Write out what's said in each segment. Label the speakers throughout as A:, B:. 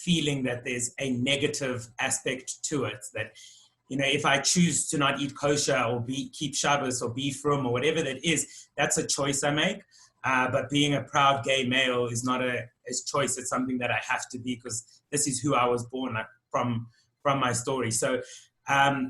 A: feeling that there's a negative aspect to it, that, you know, if I choose to not eat kosher or keep Shabbos or be frum or whatever that is, that's a choice I make. But being a proud gay male is not a choice. It's something that I have to be, because this is who I was born from my story. So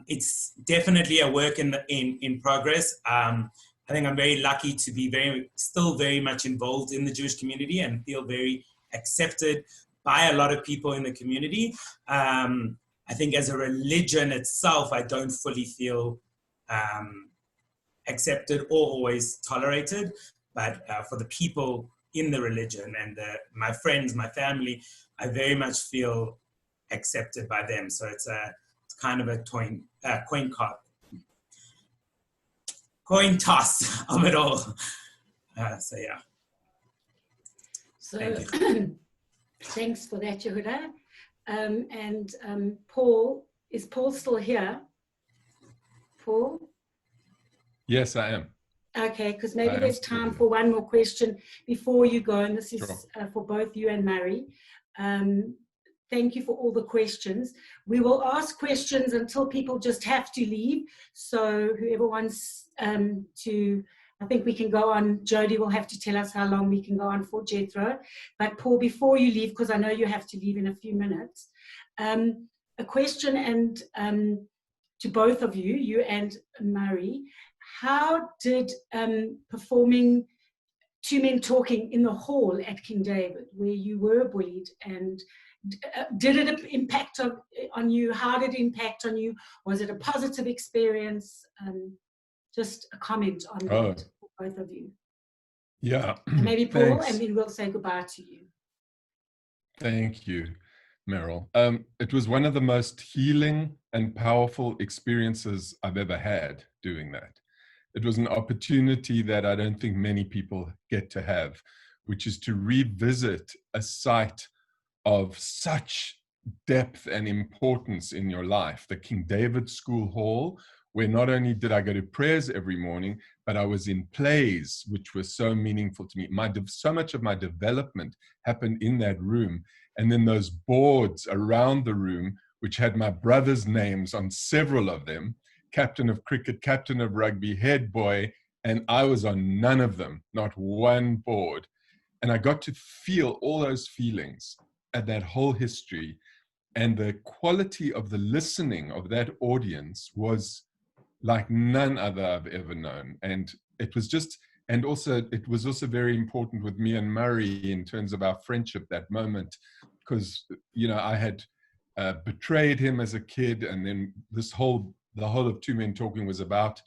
A: it's definitely a work in progress. I think I'm very lucky to be still very much involved in the Jewish community and feel very accepted by a lot of people in the community. I think as a religion itself, I don't fully feel accepted or always tolerated, but for the people in the religion and my friends, my family, I very much feel accepted by them. So it's kind of a coin toss of it all. So yeah.
B: So thanks for that, Yehuda. Paul, is Paul still here? Paul?
C: Yes, I am.
B: Okay, because maybe there's time for one more question before you go, and this is for both you and Murray. Thank you for all the questions. We will ask questions until people just have to leave. So whoever wants to, I think we can go on. Jody will have to tell us how long we can go on for, Jethro. But Paul, before you leave, because I know you have to leave in a few minutes, a question and to both of you, you and Murray, how did performing Two Men Talking in the hall at King David, where you were bullied, and did it impact on you? How did it impact on you? Was it a positive experience? Just a comment on that for both of you.
C: Yeah.
B: And maybe Paul, and then we'll say goodbye to you.
C: Thank you, Meryl. It was one of the most healing and powerful experiences I've ever had doing that. It was an opportunity that I don't think many people get to have, which is to revisit a site of such depth and importance in your life, the King David School Hall, where not only did I go to prayers every morning, but I was in plays, which were so meaningful to me. So much of my development happened in that room. And then those boards around the room, which had my brothers' names on several of them, captain of cricket, captain of rugby, head boy, and I was on none of them, not one board. And I got to feel all those feelings and that whole history, and the quality of the listening of that audience was like none other I've ever known. And it was just, and also it was also very important with me and Murray in terms of our friendship that moment, because, you know, I had betrayed him as a kid, and then the whole of Two Men Talking was about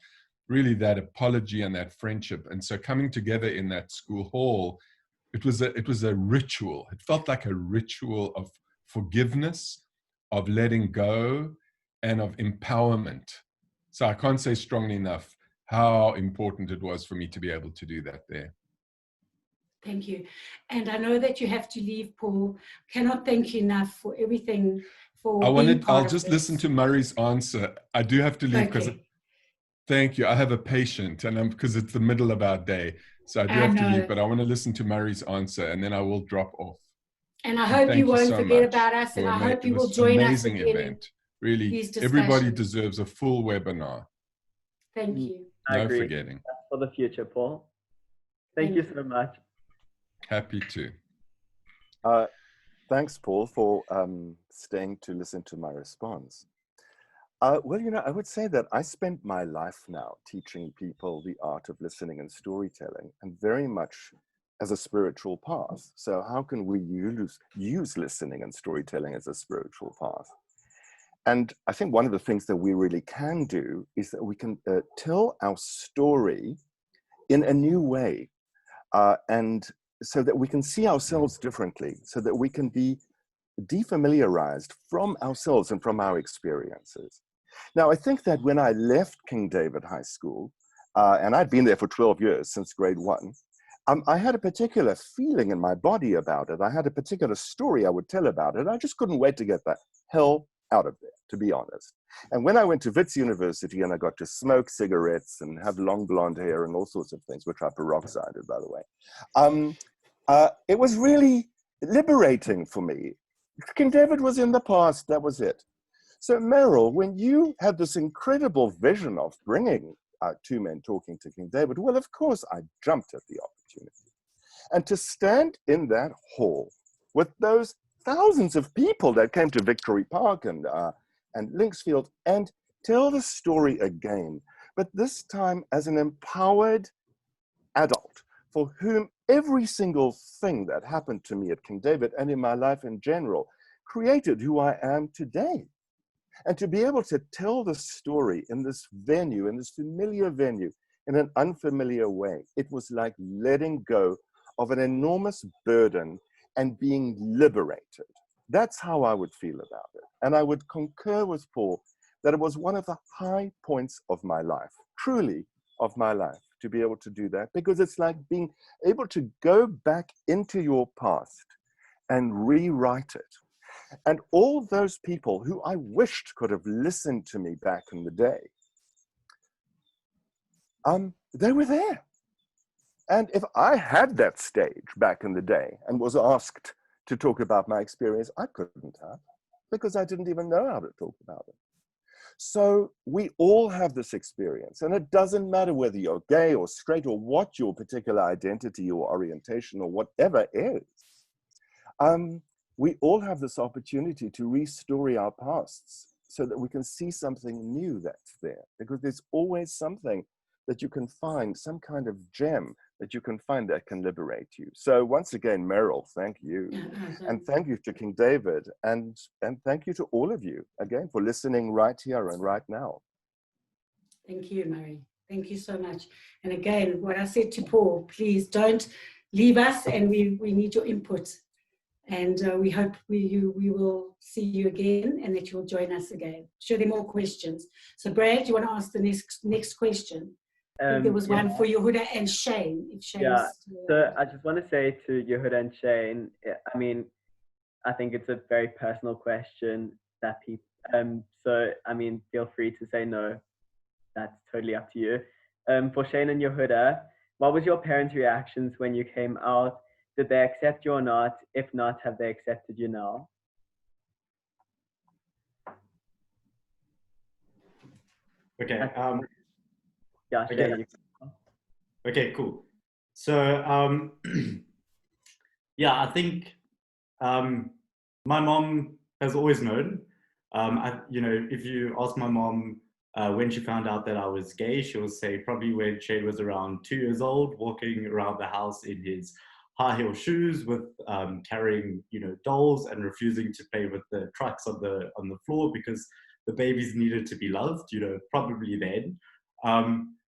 C: really that apology and that friendship. And so coming together in that school hall, it was a ritual. It felt like a ritual of forgiveness, of letting go, and of empowerment. So I can't say strongly enough how important it was for me to be able to do that there.
B: Thank you. And I know that you have to leave, Paul. Cannot thank you enough for everything.
C: I'll just listen to Murray's answer. I do have to leave because, thank you. I have a patient, and because it's the middle of our day, so I do have to leave. But I want to listen to Murray's answer, and then I will drop off.
B: And I hope you won't forget about us, and I hope you will join us again.
C: Amazing event. Really, everybody deserves a full webinar.
B: Thank you.
C: No forgetting.
D: That's for the future, Paul. Thank you so much.
C: Happy to.
E: Thanks, Paul, for staying to listen to my response. Well, you know, I would say that I spent my life now teaching people the art of listening and storytelling, and very much as a spiritual path. So how can we use listening and storytelling as a spiritual path? And I think one of the things that we really can do is that we can tell our story in a new way, and so that we can see ourselves differently, so that we can be defamiliarized from ourselves and from our experiences. Now, I think that when I left King David High School, and I'd been there for 12 years, since grade 1, I had a particular feeling in my body about it. I had a particular story I would tell about it. I just couldn't wait to get the hell out of there, to be honest. And when I went to Wits University and I got to smoke cigarettes and have long blonde hair and all sorts of things, which I peroxided, by the way, it was really liberating for me. King David was in the past, that was it. So Meryl, when you had this incredible vision of bringing two men talking to King David, well, of course, I jumped at the opportunity. And to stand in that hall with those thousands of people that came to Victory Park and Linksfield and tell the story again, but this time as an empowered adult for whom every single thing that happened to me at King David and in my life in general created who I am today. And to be able to tell the story in this venue, in this familiar venue, in an unfamiliar way, it was like letting go of an enormous burden and being liberated. That's how I would feel about it. And I would concur with Paul that it was one of the high points of my life, truly of my life, to be able to do that, because it's like being able to go back into your past and rewrite it. And all those people who I wished could have listened to me back in the day, they were there. And if I had that stage back in the day and was asked to talk about my experience, I couldn't have, because I didn't even know how to talk about it. So we all have this experience, and it doesn't matter whether you're gay or straight or what your particular identity or orientation or whatever is. We all have this opportunity to restory our pasts so that we can see something new that's there, because there's always something that you can find, some kind of gem that you can find that can liberate you. So once again, Meryl, thank you. And thank you to King David, and thank you to all of you, again, for listening right here and right now.
B: Thank you, Murray. Thank you so much. And again, what I said to Paul, please don't leave us, and we need your input. And we hope we will see you again and that you'll join us again. Sure, there are more questions. So Brad, do you want to ask the next question? I think there was one for Yehuda and Shane. If
D: yeah, so I just want to say to Yehuda and Shane, I mean, I think it's a very personal question that people, so I mean, feel free to say no. That's totally up to you. For Shane and Yehuda, what was your parents' reactions when you came out? Did they accept you or not? If not, have they accepted you now?
F: Okay.
D: Yeah, Shane.
F: Okay. Okay, cool. So, yeah, I think my mom has always known. You know, if you ask my mom when she found out that I was gay, she will say probably when Shane was around 2 years old, walking around the house in his high heel shoes with carrying, you know, dolls and refusing to play with the trucks on the floor because the babies needed to be loved, you know, probably then.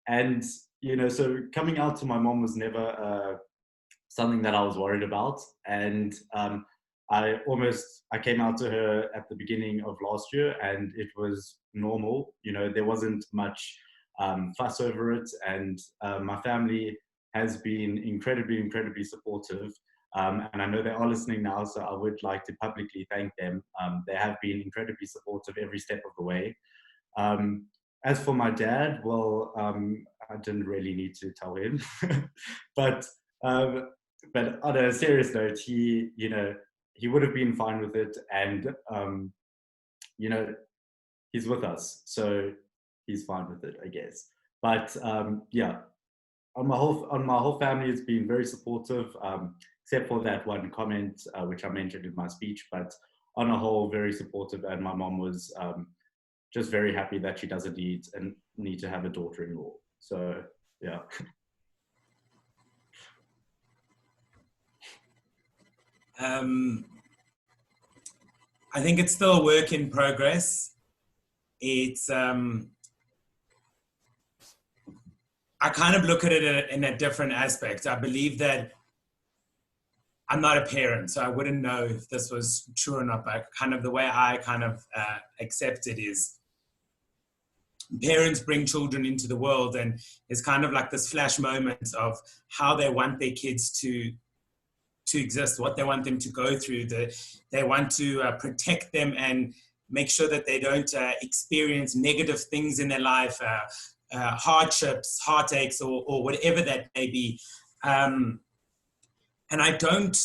F: And, you know, so coming out to my mom was never something that I was worried about. And I came out to her at the beginning of last year, and it was normal. You know, there wasn't much fuss over it. And my family has been incredibly supportive. And I know they are listening now, so I would like to publicly thank them. They have been incredibly supportive every step of the way. As for my dad, well, I didn't really need to tell him, but on a serious note, he would have been fine with it, and you know, he's with us, so he's fine with it, I guess. But yeah, on my whole family, it's been very supportive, except for that one comment which I mentioned in my speech. But on a whole, very supportive, and my mom was just very happy that she doesn't need to have a daughter-in-law. So yeah.
A: I think it's still a work in progress. It's I kind of look at it in a different aspect. I believe that I'm not a parent, so I wouldn't know if this was true or not, but kind of the way I kind of accept it is parents bring children into the world, and it's kind of like this flash moment of how they want their kids to exist, what they want them to go through. They want to protect them and make sure that they don't experience negative things in their life, hardships, heartaches, or whatever that may be. And I don't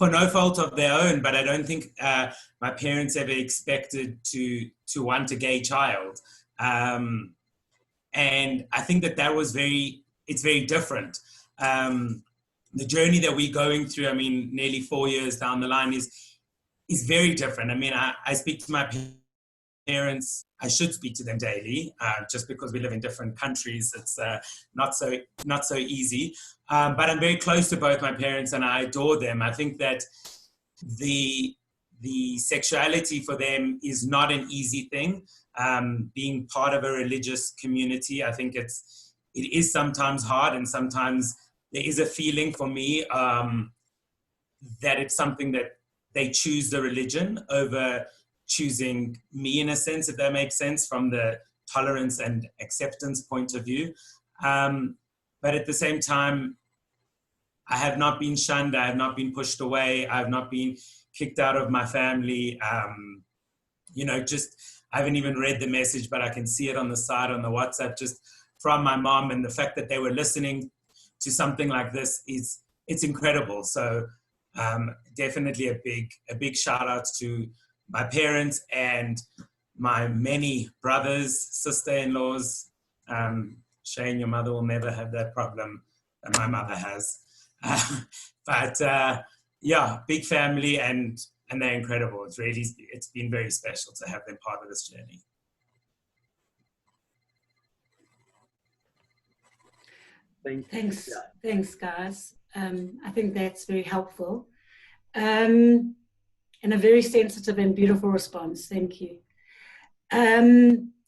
A: for no fault of their own, but I don't think my parents ever expected to want a gay child. And I think that was it's very different. The journey that we're going through, I mean, nearly 4 years down the line is very different. I mean, I speak to my parents. I should speak to them daily, just because we live in different countries. It's not so easy. But I'm very close to both my parents, and I adore them. I think that the sexuality for them is not an easy thing. Being part of a religious community, I think it is sometimes hard, and sometimes there is a feeling for me that it's something that they choose the religion over choosing me, in a sense, if that makes sense, from the tolerance and acceptance point of view. But at the same time, I have not been shunned. I have not been pushed away. I have not been kicked out of my family. I haven't even read the message, but I can see it on the side on the WhatsApp, just from my mom, and the fact that they were listening to something like this it's incredible. So definitely a big shout out to my parents and my many brothers, sister-in-laws. Shane, your mother will never have that problem that my mother has. But big family, and they're incredible. It's been very special to have them part of this journey.
B: Thanks, guys. I think that's very helpful. And a very sensitive and beautiful response. Thank you.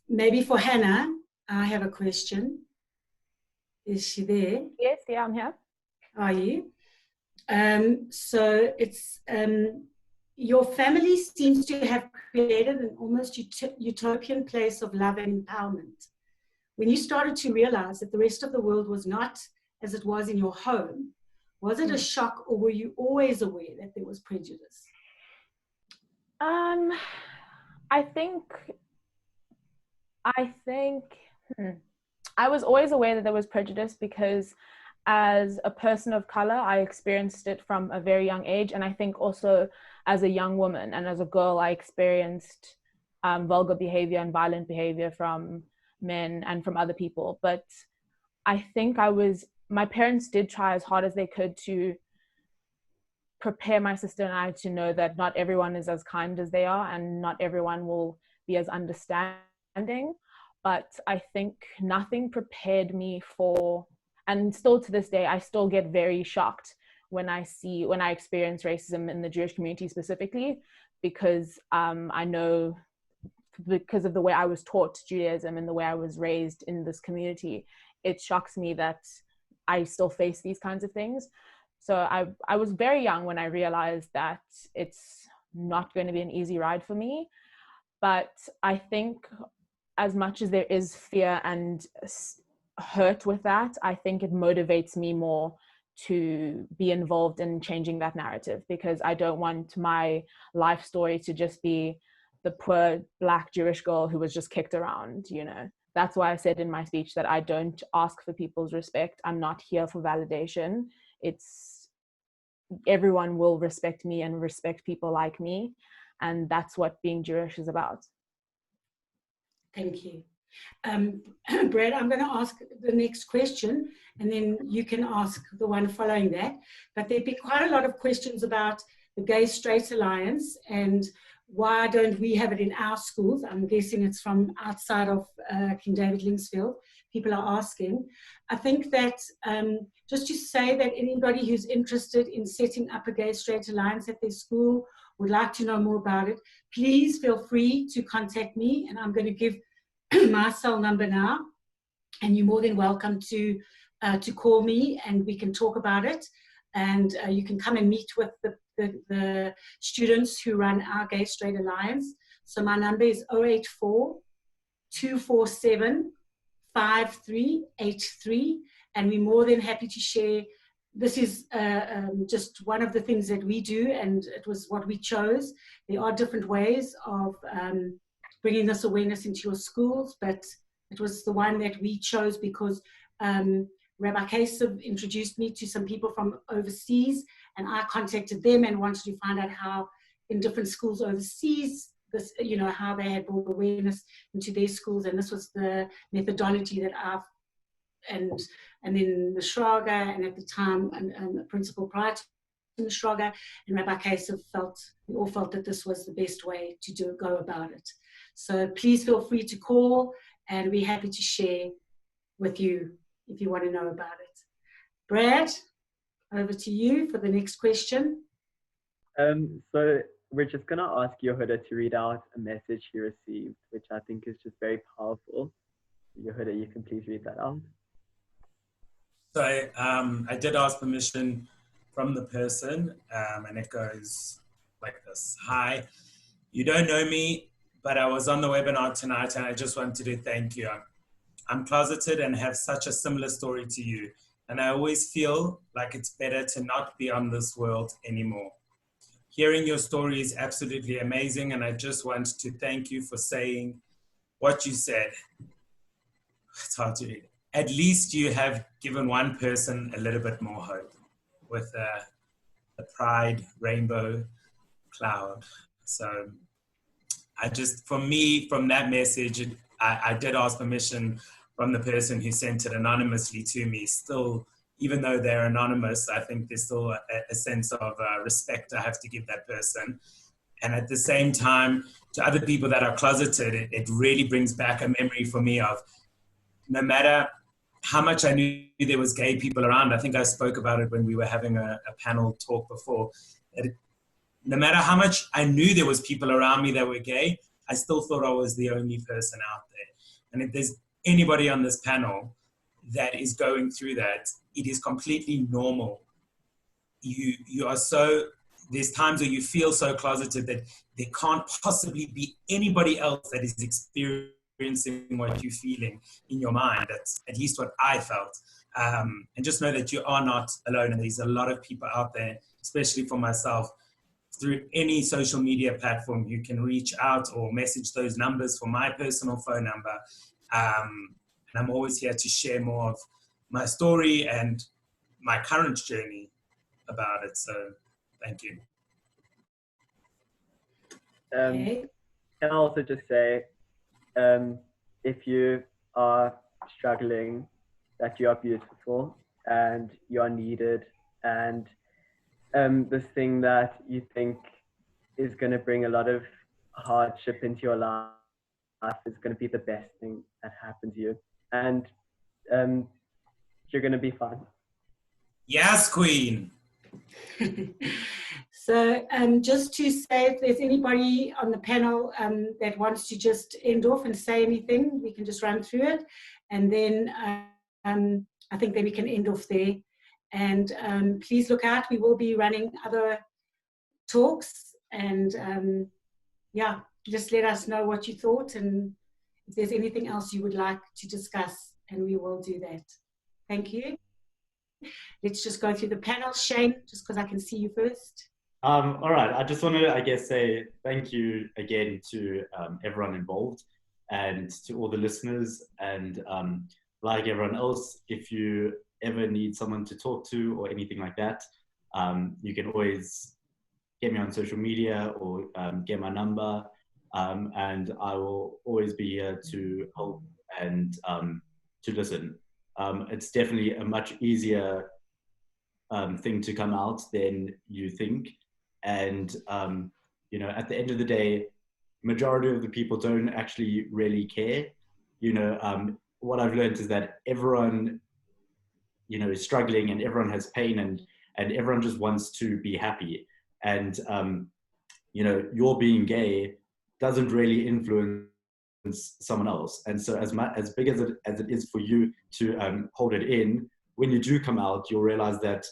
B: Maybe for Hannah, I have a question. Is she there?
G: Yes, yeah, I'm here.
B: Are you? So it's your family seems to have created an almost utopian place of love and empowerment. When you started to realize that the rest of the world was not as it was in your home, was it a shock, or were you always aware that there was prejudice?
G: I think I was always aware that there was prejudice, because as a person of color, I experienced it from a very young age. And I think also as a young woman and as a girl, I experienced vulgar behavior and violent behavior from men and from other people. But I think my parents did try as hard as they could to prepare my sister and I to know that not everyone is as kind as they are, and not everyone will be as understanding. But I think nothing prepared me for, and still to this day, I still get very shocked when I experience racism in the Jewish community specifically, because I know, because of the way I was taught Judaism and the way I was raised in this community, it shocks me that I still face these kinds of things. So I was very young when I realized that it's not going to be an easy ride for me. But I think as much as there is fear and hurt with that, I think it motivates me more to be involved in changing that narrative, because I don't want my life story to just be the poor Black Jewish girl who was just kicked around, you know. That's why I said in my speech that I don't ask for people's respect. I'm not here for validation. It's everyone will respect me and respect people like me. And that's what being Jewish is about.
B: Thank you. Brad, I'm going to ask the next question, and then you can ask the one following that. But there'd be quite a lot of questions about the Gay-Straight Alliance and why don't we have it in our schools. I'm guessing it's from outside of King David Linksfield. People are asking. I think that just to say that anybody who's interested in setting up a Gay-Straight Alliance at their school, would like to know more about it, please feel free to contact me, and I'm going to give my cell number now, and you're more than welcome to call me and we can talk about it. And you can come and meet with the students who run our Gay-Straight Alliance. So my number is 084-247-5383, and we're more than happy to share. This is just one of the things that we do, and it was what we chose. There are different ways of bringing this awareness into your schools, but it was the one that we chose because Rabbi Kasov introduced me to some people from overseas, and I contacted them and wanted to find out how in different schools overseas, this, you know, how they had brought awareness into their schools, and this was the methodology that I've, and then the Shraga, and at the time, and the principal prior to the Shraga, and Rabbi Kasef we all felt that this was the best way to go about it. So please feel free to call, and we're happy to share with you if you want to know about it. Brad, over to you for the next question.
D: So we're just going to ask Yehuda to read out a message he received, which I think is just very powerful. Yehuda, you can please read that out.
A: So I did ask permission from the person, and it goes like this. Hi, you don't know me, but I was on the webinar tonight, and I just wanted to thank you. I'm closeted and have such a similar story to you, and I always feel like it's better to not be on this world anymore. Hearing your story is absolutely amazing, and I just want to thank you for saying what you said. It's hard to read. At least you have given one person a little bit more hope with the pride rainbow cloud. So I just, for me, from that message, I did ask permission from the person who sent it anonymously to me. Still, even though they're anonymous, I think there's still a sense of respect I have to give that person. And at the same time, to other people that are closeted, it really brings back a memory for me of no matter how much I knew there was gay people around. I think I spoke about it when we were having a panel talk before. No matter how much I knew there was people around me that were gay, I still thought I was the only person out there. And if there's anybody on this panel that is going through that, it is completely normal. You are so, there's times where you feel so closeted that there can't possibly be anybody else that is experiencing what you're feeling in your mind. That's at least what I felt. And just know that you are not alone. And there's a lot of people out there, especially for myself, through any social media platform, you can reach out or message those numbers for my personal phone number. And I'm always here to share more of my story and my current journey about it. So thank you.
D: Can I also just say, if you are struggling, that you are beautiful and you are needed, and this thing that you think is going to bring a lot of hardship into your life is going to be the best thing that happens to you, and you're going to be fine.
A: Yes, Queen.
B: So just to say, if there's anybody on the panel that wants to just end off and say anything, we can just run through it. And then I think that we can end off there. And please look out, we will be running other talks. And yeah, just let us know what you thought and if there's anything else you would like to discuss, and we will do that. Thank you. Let's just go through the panel. Shane, just because I can see you first.
F: All right, I just want to, I guess, say thank you again to everyone involved and to all the listeners. And like everyone else, if you ever need someone to talk to or anything like that, you can always get me on social media or get my number, and I will always be here to help and to listen. It's definitely a much easier thing to come out than you think. And, you know, at the end of the day, majority of the people don't actually really care. You know, what I've learned is that everyone, you know, is struggling and everyone has pain and everyone just wants to be happy. And, you know, your being gay doesn't really influence someone else. And so as big as it is for you to hold it in, when you do come out, you'll realize that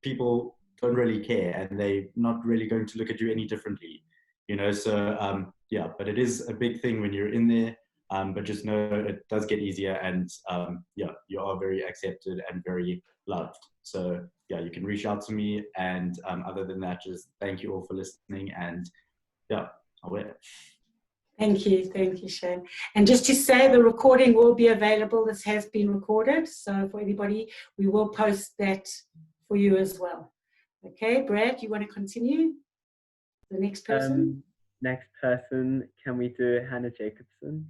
F: people don't really care and they're not really going to look at you any differently, you know. So yeah, but it is a big thing when you're in there, but just know it does get easier, and yeah, you are very accepted and very loved. So yeah, you can reach out to me, and other than that, just thank you all for listening, and yeah, I'll wait.
B: Thank you, Shane. And just to say, the recording will be available. This has been recorded, so for anybody, we will post that for you as well. Okay, Brad, you want to continue? The next person?
D: Next person, can we do Hannah Jacobson?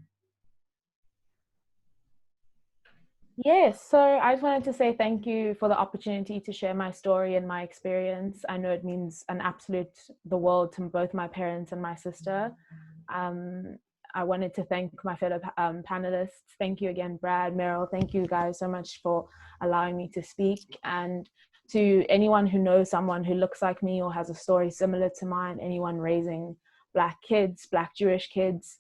G: Yes, so I just wanted to say thank you for the opportunity to share my story and my experience. I know it means the world to both my parents and my sister. I wanted to thank my fellow panelists. Thank you again, Brad, Meryl. Thank you guys so much for allowing me to speak. And to anyone who knows someone who looks like me or has a story similar to mine, anyone raising Black kids, Black Jewish kids,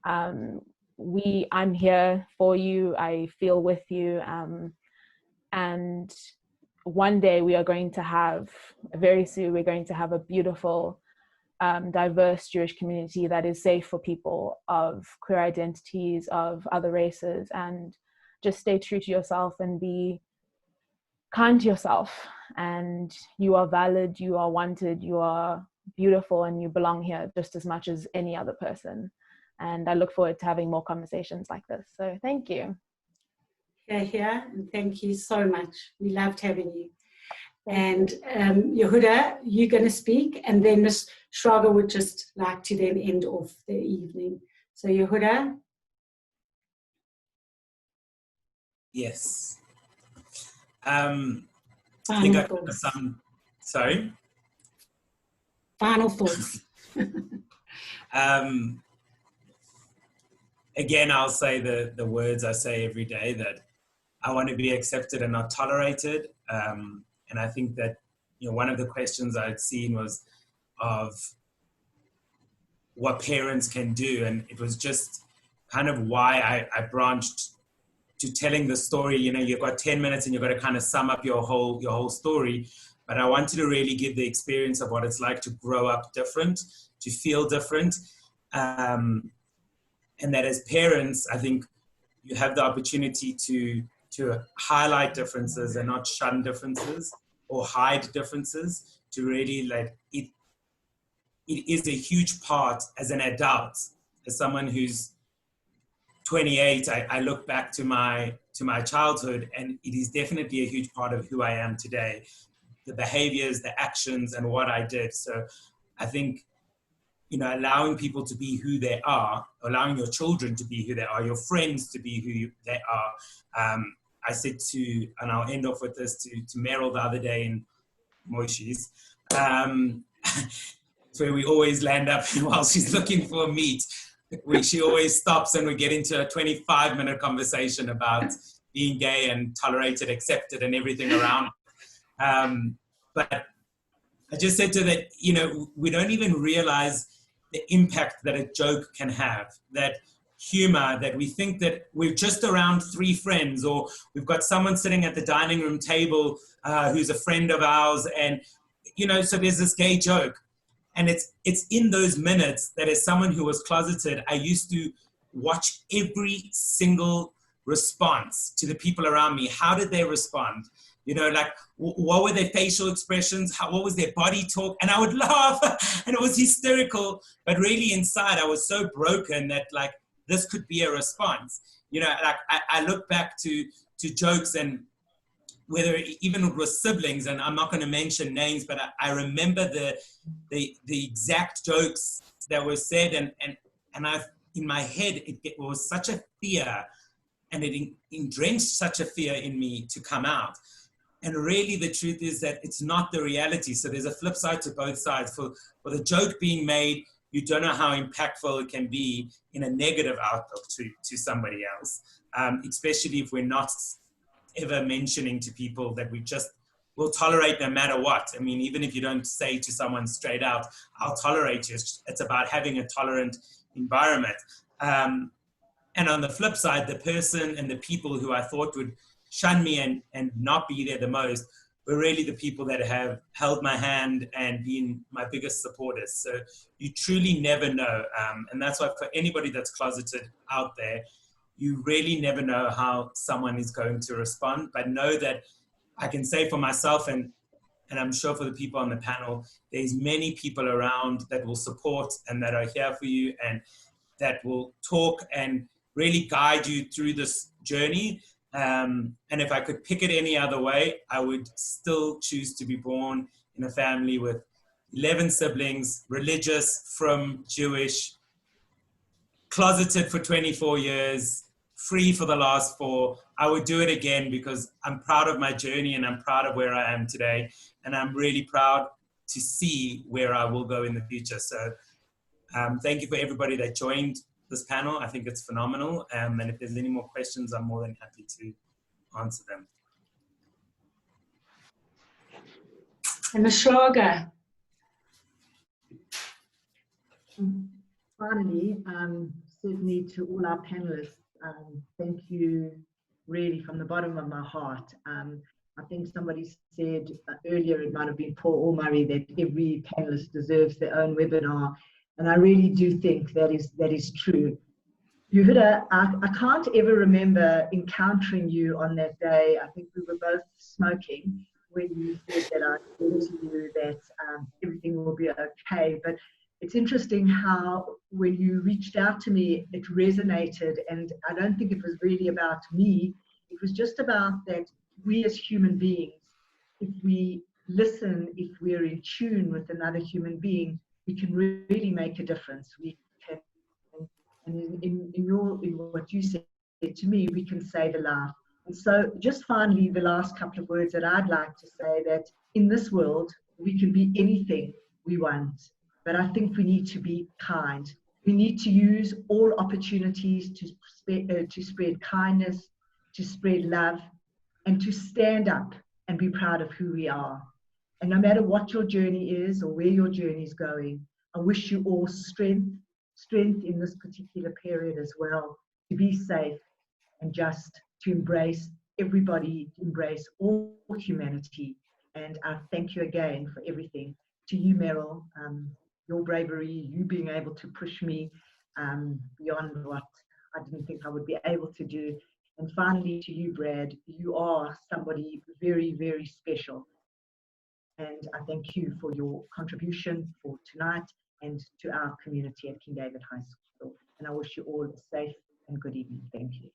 G: I'm here for you. I feel with you. And one day very soon, we're going to have a beautiful, diverse Jewish community that is safe for people of queer identities, of other races, and just stay true to yourself and be kind to yourself. And you are valid, you are wanted, you are beautiful, and you belong here just as much as any other person. And I look forward to having more conversations like this. So thank you.
B: Yeah, and thank you so much. We loved having you. And Yehuda, you're going to speak, and then Ms. Schrager would just like to then end off the evening. So Yehuda?
A: Yes.
B: Final thoughts.
A: Sorry?
B: Final thoughts.
A: Again, I'll say the words I say every day, that I want to be accepted and not tolerated. And I think that, one of the questions I'd seen was of what parents can do. And it was just kind of why I branched to telling the story. You've got 10 minutes and you've got to kind of sum up your whole story. But I wanted to really give the experience of what it's like to grow up different, to feel different. And that as parents, I think you have the opportunity to highlight differences and not shun differences or hide differences, to really it is a huge part as an adult. As someone who's 28, I look back to my childhood, and it is definitely a huge part of who I am today. The behaviors, the actions, and what I did. So I think, allowing people to be who they are, allowing your children to be who they are, your friends to be who they are. I said and I'll end off with this, to Meryl the other day in Moishi's, where we always land up while she's looking for meat, where she always stops and we get into a 25-minute conversation about being gay and tolerated, accepted, and everything around. But I just said to her that, we don't even realize the impact that a joke can have, that humor, that we think that we're just around three friends, or we've got someone sitting at the dining room table who's a friend of ours, and, so there's this gay joke. And it's in those minutes that, as someone who was closeted, I used to watch every single response to the people around me. How did they respond? What were their facial expressions? What was their body talk? And I would laugh, and it was hysterical. But really inside, I was so broken that this could be a response. I look back to jokes, and whether even it was siblings, and I'm not going to mention names, but I remember the exact jokes that were said, and in my head, it was such a fear, and it drenched such a fear in me to come out. And really the truth is that it's not the reality. So there's a flip side to both sides. For the joke being made, you don't know how impactful it can be in a negative outlook to somebody else, especially if we're not ever mentioning to people that we just will tolerate no matter what. I mean, even if you don't say to someone straight out, I'll tolerate you, it's about having a tolerant environment. And on the flip side, the person and the people who I thought would shun me and not be there the most were really the people that have held my hand and been my biggest supporters. So you truly never know. And that's why for anybody that's closeted out there, you really never know how someone is going to respond. But know that I can say for myself, and I'm sure for the people on the panel, there's many people around that will support and that are here for you and that will talk and really guide you through this journey. And if I could pick it any other way, I would still choose to be born in a family with 11 siblings, religious, from Jewish, closeted for 24 years, free for the last 4. I would do it again because I'm proud of my journey and I'm proud of where I am today. And I'm really proud to see where I will go in the future. So thank you for everybody that joined this panel. I think it's phenomenal. And if there's any more questions, I'm more than happy to answer them.
B: And the Schlager.
H: Finally, certainly to all our panelists, thank you really from the bottom of my heart. I think somebody said earlier, it might have been Paul or Murray, that every panelist deserves their own webinar. And I really do think that is true. Yehuda, I can't ever remember encountering you on that day. I think we were both smoking when you said that I said to you that everything will be okay. But it's interesting how when you reached out to me, it resonated. And I don't think it was really about me. It was just about that we as human beings, if we listen, if we're in tune with another human being, we can really make a difference. We can, and in what you said to me, we can save a life. And so just finally, the last couple of words that I'd like to say, that in this world, we can be anything we want. But I think we need to be kind. We need to use all opportunities to spread kindness, to spread love, and to stand up and be proud of who we are. And no matter what your journey is or where your journey is going, I wish you all strength in this particular period as well, to be safe and just to embrace everybody, to embrace all humanity. And I thank you again for everything. To you, Meryl, your bravery, you being able to push me beyond what I didn't think I would be able to do. And finally, to you, Brad, you are somebody very, very special. And I thank you for your contribution for tonight and to our community at King David High School. And I wish you all a safe and good evening. Thank you.